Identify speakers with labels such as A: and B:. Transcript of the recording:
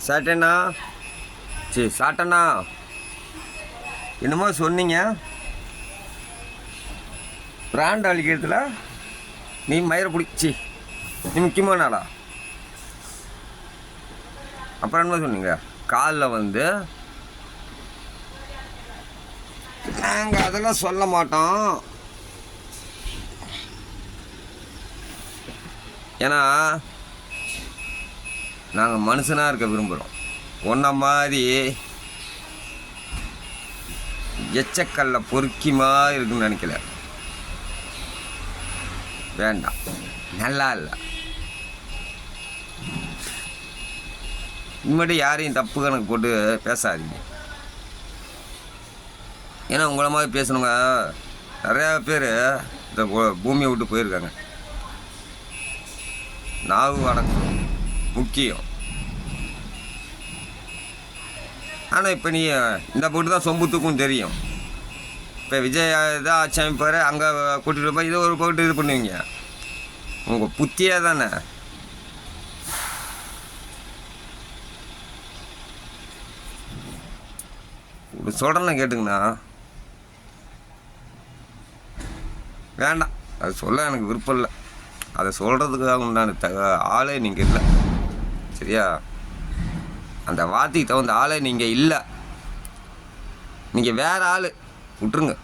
A: சாட்டேண்ணா. சரி சாட்டண்ணா. என்னமோ சொன்னீங்க பிராண்ட் அழிக்கிறதுல நீ மயிரை பிடிச்சி நீ முக்கியமான ஆளா? அப்புறம் என்ன சொன்னீங்க? காலில் வந்து நாங்கள் அதெல்லாம் சொல்ல மாட்டோம். ஏன்னா நாங்கள் மனுஷனாக இருக்க விரும்புகிறோம். ஒன்றை மாதிரி எச்சக்கல்ல பொறுக்கிமா இருக்குன்னு நினைக்கல. வேண்டாம், நல்லா இல்லை. இனிமேட்டு யாரையும் தப்பு கணக்கு போட்டு பேசாதீங்க. ஏன்னா உங்களை மாதிரி பேசணுங்க நிறையா பேர் இந்த பூமியை விட்டு போயிருக்காங்க. நாவு வணக்கம் முக்கியம். ஆனால் இப்போ நீ இந்த போட்டு தான் சொம்புத்துக்கும் தெரியும். இப்போ விஜய் இதாக ஆச்சமைப்பார், அங்கே கூட்டிகிட்டு போய் இதை ஒரு போட்டு இது பண்ணுவீங்க. உங்கள் புத்தியே தானே. இப்படி சொல்கிறேன்னு கேட்டுங்கண்ணா. வேண்டாம், அது சொல்ல எனக்கு விருப்பம் இல்லை. அதை சொல்கிறதுக்காக உண்டான ஆளே நீங்கள் இல்லை. சரியா? அந்த வார்த்தைக்கு தகுந்த ஆளே நீங்கள் இல்லை. நீங்கள் வேறு ஆள். விட்டுருங்க.